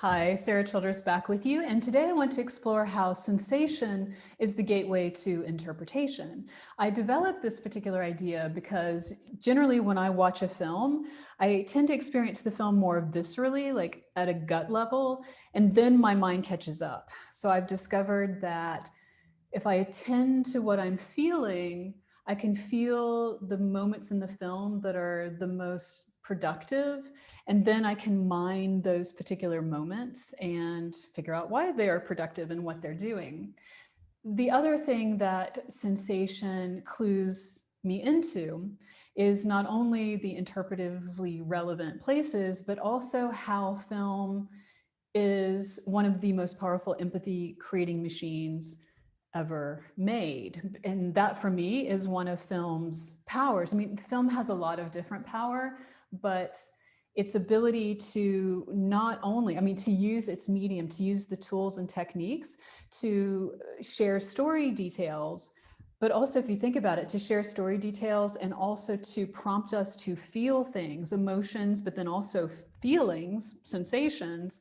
Hi, Sarah Childers back with you, and today I want to explore how sensation is the gateway to interpretation. I developed this particular idea because generally when I watch a film, I tend to experience the film more viscerally, like at a gut level, and then my mind catches up. So I've discovered that if I attend to what I'm feeling, I can feel the moments in the film that are the most productive, and then I can mine those particular moments and figure out why they are productive and what they're doing. The other thing that sensation clues me into is not only the interpretively relevant places, but also how film is one of the most powerful empathy creating machines ever made. And that for me is one of film's powers. I mean, film has a lot of different power, but its ability to not only, I mean, to use its medium, to use the tools and techniques to share story details, but also if you think about it, to share story details and also to prompt us to feel things, emotions, but then also feelings, sensations.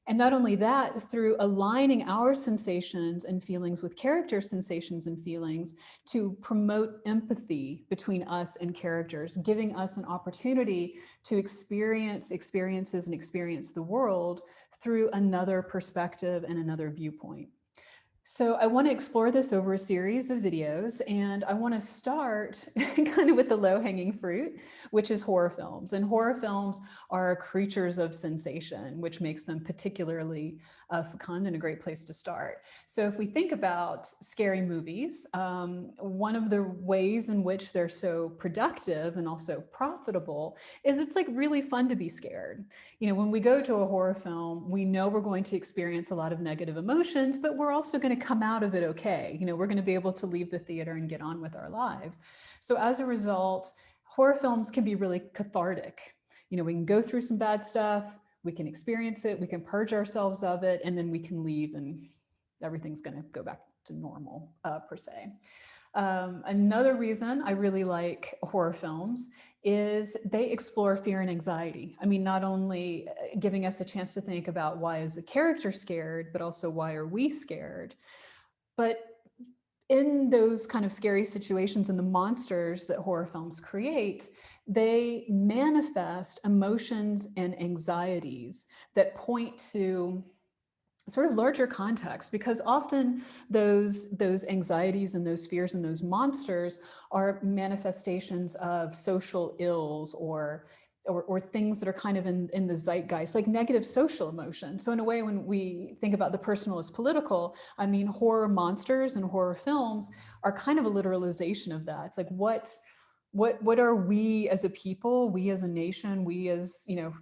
And not only that, through aligning our sensations and feelings with character sensations and feelings to promote empathy between us and characters, giving us an opportunity to experience experiences and experience the world through another perspective and another viewpoint. So I want to explore this over a series of videos, and I want to start kind of with the low-hanging fruit, which is horror films. And horror films are creatures of sensation, which makes them particularly fecund and a great place to start. So if we think about scary movies, one of the ways in which they're so productive and also profitable is it's like really fun to be scared. You know, when we go to a horror film, we know we're going to experience a lot of negative emotions, but we're also going to come out of it okay. You know, we're going to be able to leave the theater and get on with our lives. So as a result, horror films can be really cathartic. You know, we can go through some bad stuff, we can experience it, we can purge ourselves of it, and then we can leave and everything's going to go back to normal, per se. Another reason I really like horror films is they explore fear and anxiety. I mean, not only giving us a chance to think about why is the character scared, but also why are we scared? But in those kind of scary situations and the monsters that horror films create, they manifest emotions and anxieties that point to sort of larger context, because often those anxieties and those fears and those monsters are manifestations of social ills or things that are kind of in the zeitgeist, like negative social emotion. So in a way, when we think about the personal as political, I mean, horror monsters and horror films are kind of a literalization of that. It's like, what are we as a people, we as a nation, we as, you know,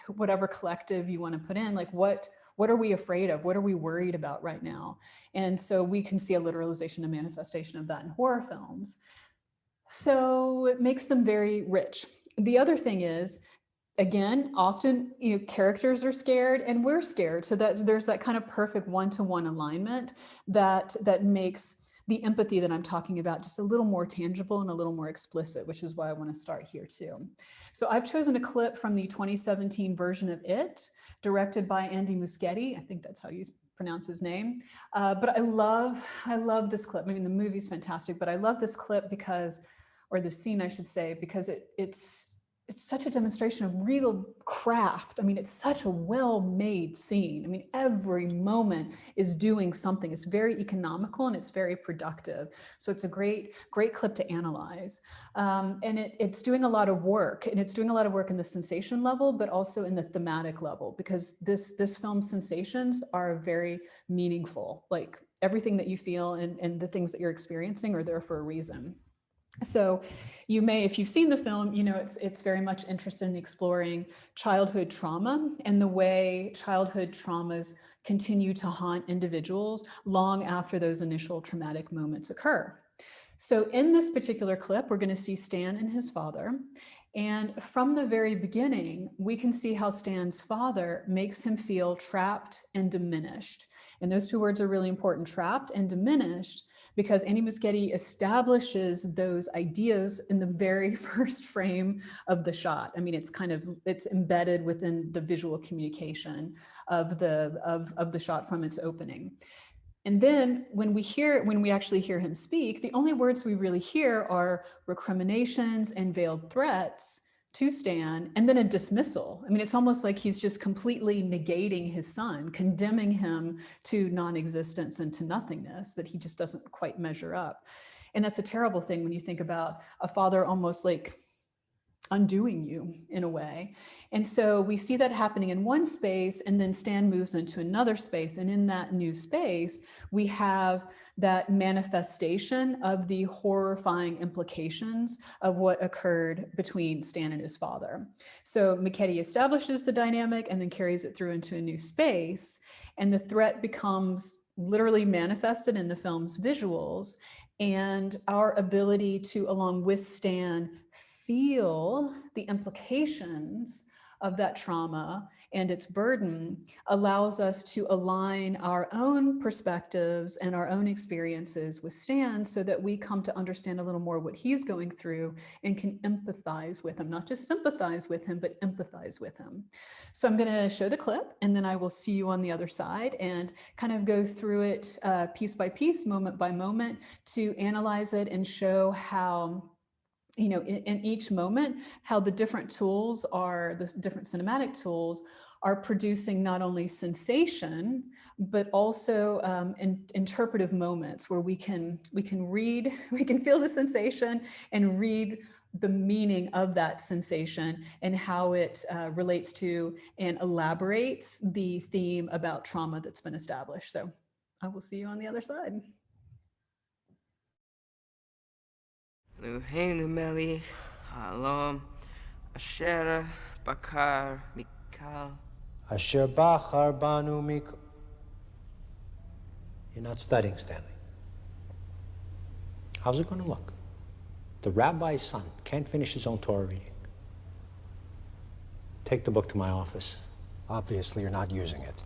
whatever collective you want to put in, like what are we afraid of? What are we worried about right now? And so we can see a literalization and manifestation of that in horror films. So it makes them very rich. The other thing is, again, often, you know, characters are scared and we're scared. So that there's that kind of perfect one-to-one alignment that makes the empathy that I'm talking about just a little more tangible and a little more explicit, which is why I want to start here too. So I've chosen a clip from the 2017 version of It, directed by Andy Muschietti. I think that's how you pronounce his name. But I love this clip. I mean, the movie's fantastic, but I love this clip because, or the scene, I should say, because it's such a demonstration of real craft. I mean, it's such a well-made scene. I mean, every moment is doing something. It's very economical and it's very productive. So it's a great clip to analyze. And it's doing a lot of work, and it's doing a lot of work in the sensation level, but also in the thematic level, because this film's sensations are very meaningful. Like everything that you feel and the things that you're experiencing are there for a reason. So you may, if you've seen the film, you know, it's very much interested in exploring childhood trauma and the way childhood traumas continue to haunt individuals long after those initial traumatic moments occur. So in this particular clip, we're going to see Stan and his father, And from the very beginning, we can see how Stan's father makes him feel trapped and diminished. And those two words are really important, trapped and diminished, because Andy Muschietti establishes those ideas in the very first frame of the shot. I mean, it's embedded within the visual communication of the shot from its opening. And then when we actually hear him speak, the only words we really hear are recriminations and veiled threats to Stan, and then a dismissal. I mean, it's almost like he's just completely negating his son, condemning him to non-existence and to nothingness, that he just doesn't quite measure up. And that's a terrible thing when you think about a father almost like undoing you in a way. And so we see that happening in one space, and then Stan moves into another space. And in that new space, we have that manifestation of the horrifying implications of what occurred between Stan and his father. So Muschietti establishes the dynamic and then carries it through into a new space. And the threat becomes literally manifested in the film's visuals, and our ability to, along with Stan, feel the implications of that trauma and its burden allows us to align our own perspectives and our own experiences with Stan, so that we come to understand a little more what he's going through and can empathize with him, not just sympathize with him, but empathize with him. So I'm going to show the clip, and then I will see you on the other side and kind of go through it piece by piece, moment by moment, to analyze it and show how, you know, in each moment, how the different tools are, the different cinematic tools are producing not only sensation, but also interpretive moments where we can read, we can feel the sensation and read the meaning of that sensation and how it relates to and elaborates the theme about trauma that's been established. So I will see you on the other side. Meli, Halom, Asher, Bakar, Mikal. Asher Bachar Banu Mik. You're not studying, Stanley. How's it going to look? The rabbi's son can't finish his own Torah reading. Take the book to my office. Obviously, you're not using it.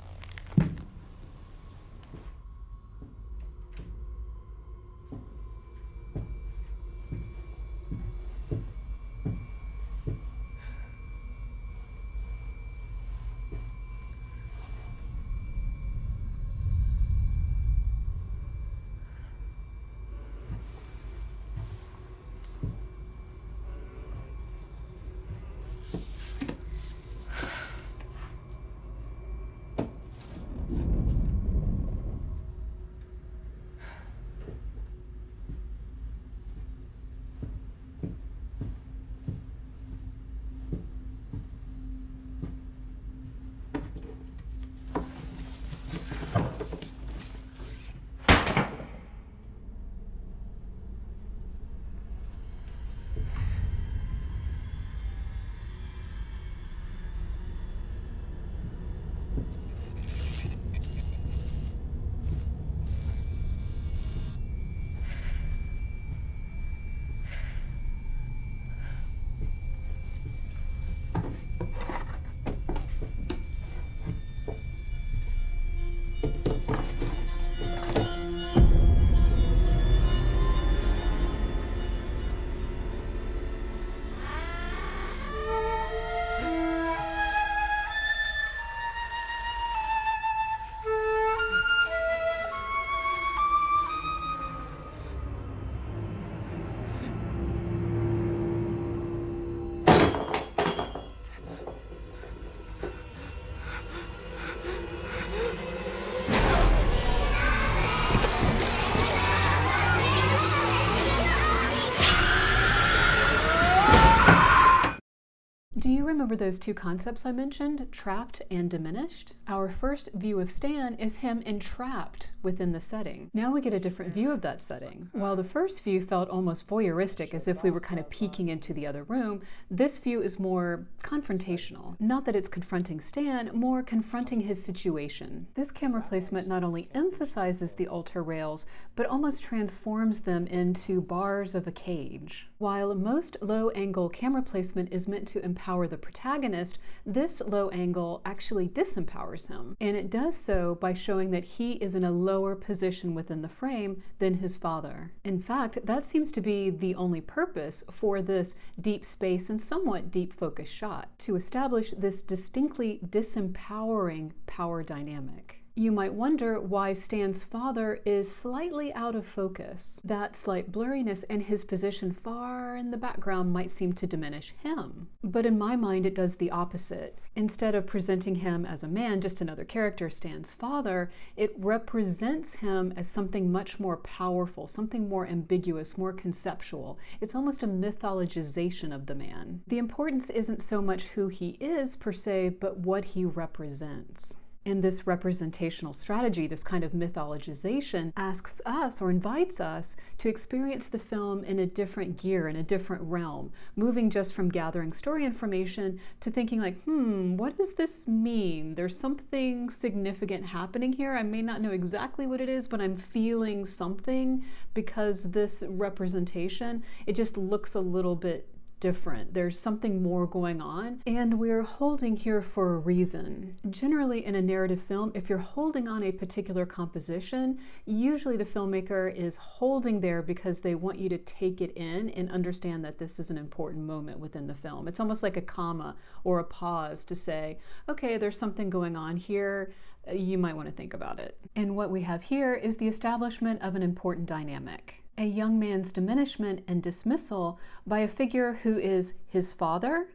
remember those two concepts I mentioned, trapped and diminished? Our first view of Stan is him entrapped within the setting. Now we get a different view of that setting. While the first view felt almost voyeuristic, as if we were kind of peeking into the other room, this view is more confrontational. Not that it's confronting Stan, more confronting his situation. This camera placement not only emphasizes the altar rails, but almost transforms them into bars of a cage. While most low-angle camera placement is meant to empower the protagonist, this low angle actually disempowers him. And it does so by showing that he is in a lower position within the frame than his father. In fact, that seems to be the only purpose for this deep space and somewhat deep focus shot, to establish this distinctly disempowering power dynamic. You might wonder why Stan's father is slightly out of focus. That slight blurriness and his position far in the background might seem to diminish him. But in my mind, it does the opposite. Instead of presenting him as a man, just another character, Stan's father, it represents him as something much more powerful, something more ambiguous, more conceptual. It's almost a mythologization of the man. The importance isn't so much who he is per se, but what he represents. And this representational strategy, this kind of mythologization, asks us or invites us to experience the film in a different gear, in a different realm, moving just from gathering story information to thinking like, what does this mean? There's something significant happening here. I may not know exactly what it is, but I'm feeling something because this representation, it just looks a little bit different. There's something more going on, and we're holding here for a reason. Generally in a narrative film, if you're holding on a particular composition, usually the filmmaker is holding there because they want you to take it in and understand that this is an important moment within the film. It's almost like a comma or a pause to say, okay, there's something going on here. You might want to think about it. And what we have here is the establishment of an important dynamic. A young man's diminishment and dismissal by a figure who is his father,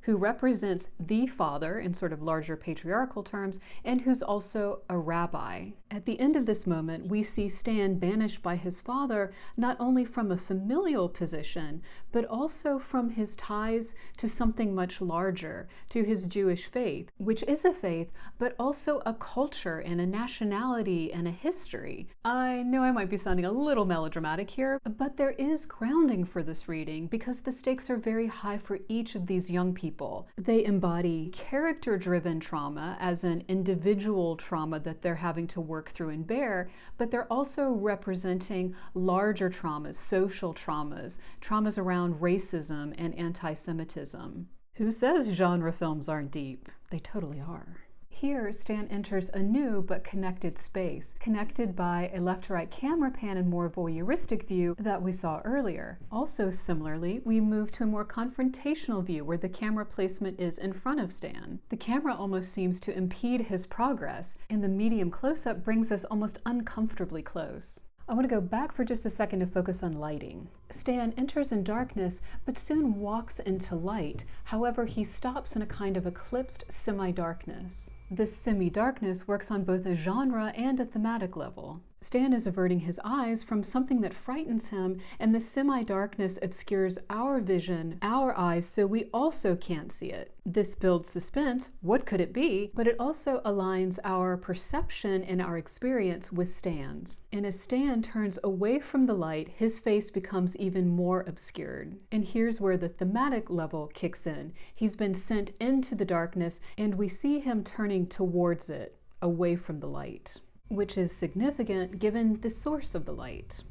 who represents the father in sort of larger patriarchal terms, and who's also a rabbi. At the end of this moment, we see Stan banished by his father, not only from a familial position, but also from his ties to something much larger, to his Jewish faith, which is a faith, but also a culture and a nationality and a history. I know I might be sounding a little melodramatic here, but there is grounding for this reading because the stakes are very high for each of these young people. They embody character-driven trauma as an individual trauma that they're having to work through and bear, but they're also representing larger traumas, social traumas, traumas around racism and anti-Semitism. Who says genre films aren't deep? They totally are. Here, Stan enters a new but connected space, connected by a left-to-right camera pan and more voyeuristic view that we saw earlier. Also, similarly, we move to a more confrontational view where the camera placement is in front of Stan. The camera almost seems to impede his progress, and the medium close-up brings us almost uncomfortably close. I want to go back for just a second to focus on lighting. Stan enters in darkness, but soon walks into light. However, he stops in a kind of eclipsed semi-darkness. This semi-darkness works on both a genre and a thematic level. Stan is averting his eyes from something that frightens him, and the semi-darkness obscures our vision, our eyes, so we also can't see it. This builds suspense, what could it be? But it also aligns our perception and our experience with Stan's. And as Stan turns away from the light, his face becomes even more obscured. And here's where the thematic level kicks in. He's been sent into the darkness, and we see him turning towards it, away from the light, which is significant given the source of the light.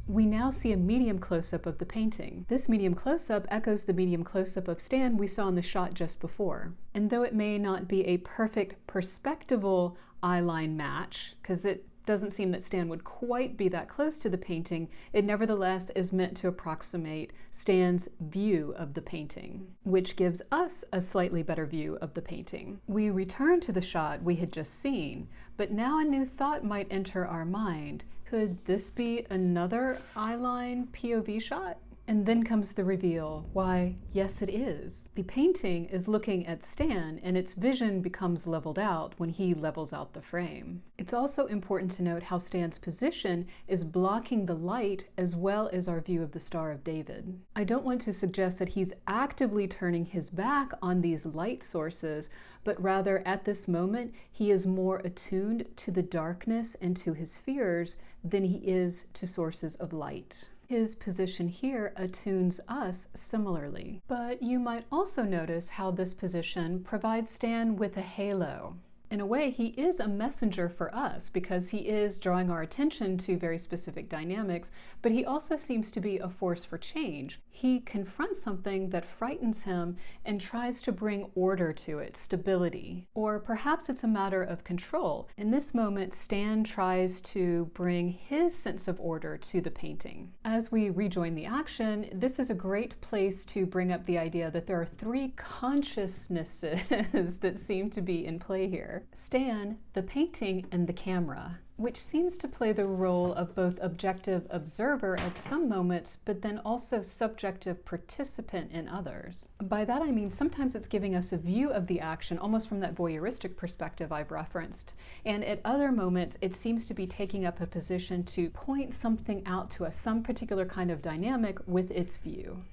We now see a medium close-up of the painting. This medium close-up echoes the medium close-up of Stan we saw in the shot just before. And though it may not be a perfect perspectival eyeline match, because it doesn't seem that Stan would quite be that close to the painting, it nevertheless is meant to approximate Stan's view of the painting, which gives us a slightly better view of the painting. We return to the shot we had just seen, but now a new thought might enter our mind. Could this be another eyeline POV shot? And then comes the reveal. Why, yes, it is. The painting is looking at Stan, and its vision becomes leveled out when he levels out the frame. It's also important to note how Stan's position is blocking the light as well as our view of the Star of David. I don't want to suggest that he's actively turning his back on these light sources, but rather at this moment, he is more attuned to the darkness and to his fears than he is to sources of light. His position here attunes us similarly. But you might also notice how this position provides Stan with a halo. In a way, he is a messenger for us because he is drawing our attention to very specific dynamics, but he also seems to be a force for change. He confronts something that frightens him and tries to bring order to it, stability. Or perhaps it's a matter of control. In this moment, Stan tries to bring his sense of order to the painting. As we rejoin the action, this is a great place to bring up the idea that there are three consciousnesses that seem to be in play here. Stan, the painting, and the camera, which seems to play the role of both objective observer at some moments, but then also subjective participant in others. By that I mean sometimes it's giving us a view of the action almost from that voyeuristic perspective I've referenced, and at other moments it seems to be taking up a position to point something out to us, some particular kind of dynamic with its view.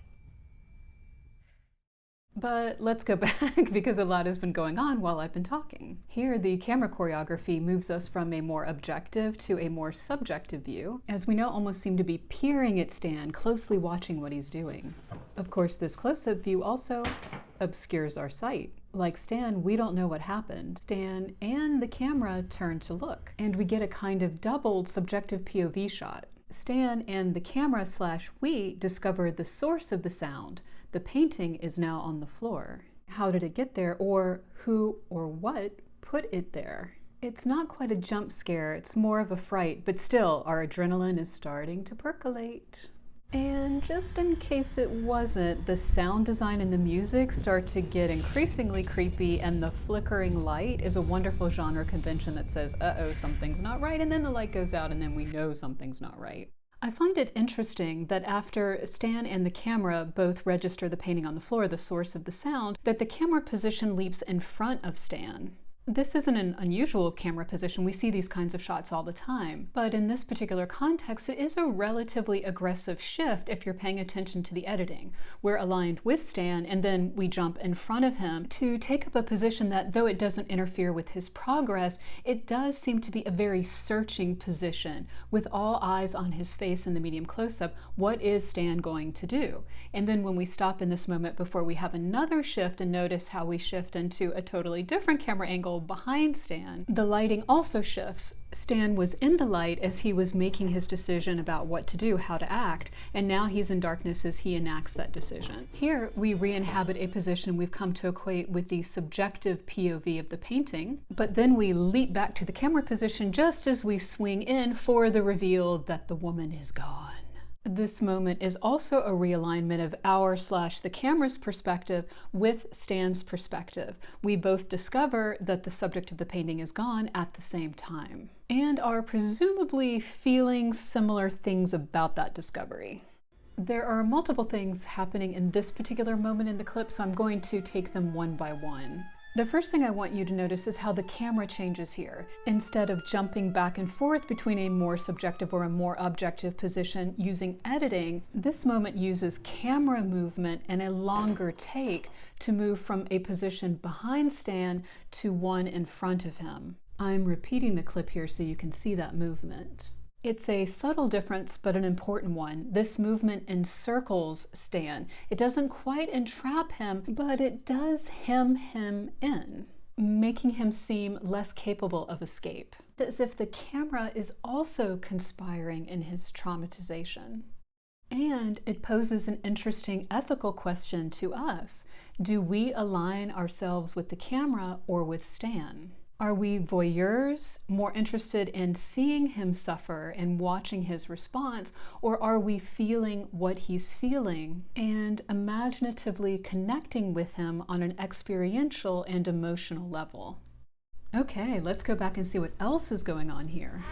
But let's go back because a lot has been going on while I've been talking. Here, the camera choreography moves us from a more objective to a more subjective view, as we now almost seem to be peering at Stan, closely watching what he's doing. Of course, this close-up view also obscures our sight. Like Stan, we don't know what happened. Stan and the camera turn to look, and we get a kind of doubled subjective POV shot. Stan and the camera/we discover the source of the sound. The painting is now on the floor. How did it get there, or who or what put it there? It's not quite a jump scare, it's more of a fright, but still, our adrenaline is starting to percolate. And just in case it wasn't, the sound design and the music start to get increasingly creepy, and the flickering light is a wonderful genre convention that says, uh-oh, something's not right, and then the light goes out and then we know something's not right. I find it interesting that after Stan and the camera both register the painting on the floor, the source of the sound, that the camera position leaps in front of Stan. This isn't an unusual camera position. We see these kinds of shots all the time. But in this particular context, it is a relatively aggressive shift if you're paying attention to the editing. We're aligned with Stan, and then we jump in front of him to take up a position that, though it doesn't interfere with his progress, it does seem to be a very searching position, with all eyes on his face in the medium close-up. What is Stan going to do? And then when we stop in this moment before we have another shift and notice how we shift into a totally different camera angle behind Stan, the lighting also shifts. Stan was in the light as he was making his decision about what to do, how to act, and now he's in darkness as he enacts that decision. Here, we re-inhabit a position we've come to equate with the subjective POV of the painting, but then we leap back to the camera position just as we swing in for the reveal that the woman is gone. This moment is also a realignment of our/the camera's perspective with Stan's perspective. We both discover that the subject of the painting is gone at the same time, and are presumably feeling similar things about that discovery. There are multiple things happening in this particular moment in the clip, so I'm going to take them one by one. The first thing I want you to notice is how the camera changes here. Instead of jumping back and forth between a more subjective or a more objective position using editing, this moment uses camera movement and a longer take to move from a position behind Stan to one in front of him. I'm repeating the clip here so you can see that movement. It's a subtle difference, but an important one. This movement encircles Stan. It doesn't quite entrap him, but it does hem him in, making him seem less capable of escape. As if the camera is also conspiring in his traumatization. And it poses an interesting ethical question to us. Do we align ourselves with the camera or with Stan? Are we voyeurs, more interested in seeing him suffer and watching his response, or are we feeling what he's feeling and imaginatively connecting with him on an experiential and emotional level? Okay, let's go back and see what else is going on here.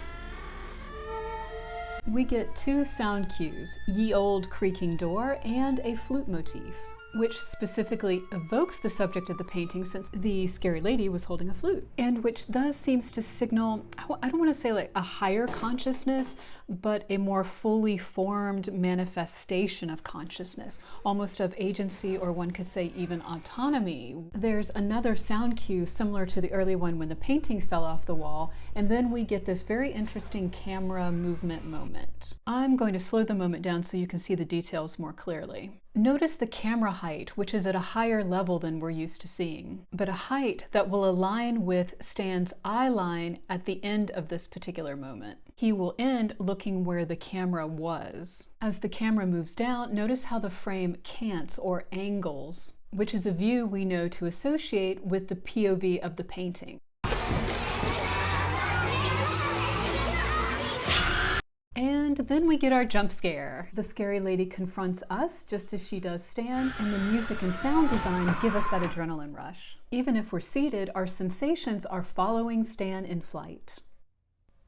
We get two sound cues, ye old creaking door and a flute motif, which specifically evokes the subject of the painting since the scary lady was holding a flute, and which thus seems to signal, I don't want to say like a higher consciousness, but a more fully formed manifestation of consciousness, almost of agency, or one could say even autonomy. There's another sound cue similar to the early one when the painting fell off the wall, and then we get this very interesting camera movement moment. I'm going to slow the moment down so you can see the details more clearly. Notice the camera height, which is at a higher level than we're used to seeing, but a height that will align with Stan's eye line at the end of this particular moment. He will end looking where the camera was. As the camera moves down, notice how the frame cants or angles, which is a view we know to associate with the POV of the painting. And then we get our jump scare. The scary lady confronts us just as she does Stan, and the music and sound design give us that adrenaline rush. Even if we're seated, our sensations are following Stan in flight.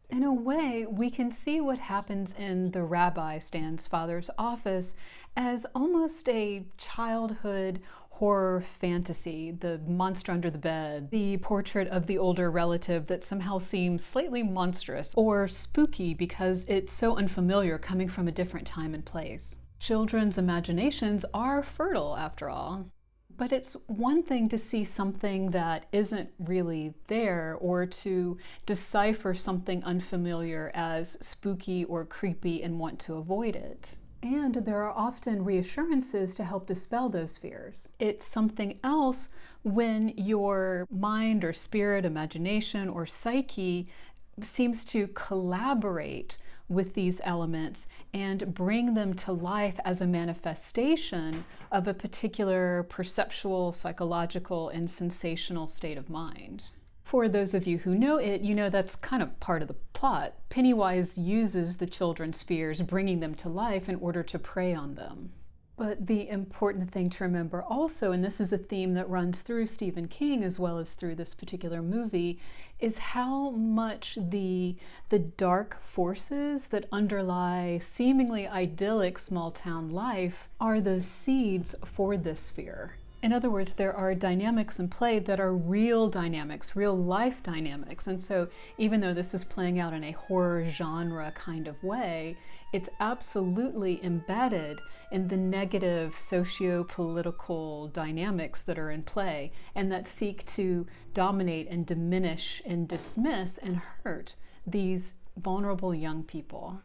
In a way, we can see what happens in the rabbi, Stan's father's office, as almost a childhood horror fantasy, the monster under the bed, the portrait of the older relative that somehow seems slightly monstrous or spooky because it's so unfamiliar coming from a different time and place. Children's imaginations are fertile, after all. But it's one thing to see something that isn't really there, or to decipher something unfamiliar as spooky or creepy and want to avoid it. And there are often reassurances to help dispel those fears. It's something else when your mind or spirit, imagination, or psyche seems to collaborate with these elements and bring them to life as a manifestation of a particular perceptual, psychological, and sensational state of mind. For those of you who know it, you know that's kind of part of the plot. Pennywise uses the children's fears, bringing them to life in order to prey on them. But the important thing to remember also, and this is a theme that runs through Stephen King as well as through this particular movie, is how much the dark forces that underlie seemingly idyllic small town life are the seeds for this fear. In other words, there are dynamics in play that are real dynamics, real life dynamics. And so even though this is playing out in a horror genre kind of way, it's absolutely embedded in the negative socio-political dynamics that are in play and that seek to dominate and diminish and dismiss and hurt these vulnerable young people.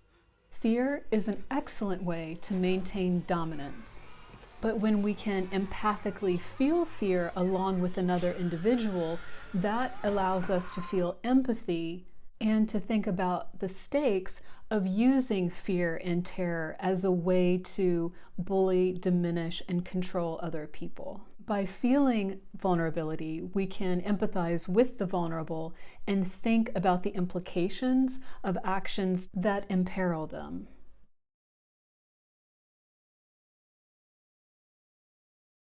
Fear is an excellent way to maintain dominance. But when we can empathically feel fear along with another individual, that allows us to feel empathy and to think about the stakes of using fear and terror as a way to bully, diminish, and control other people. By feeling vulnerability, we can empathize with the vulnerable and think about the implications of actions that imperil them.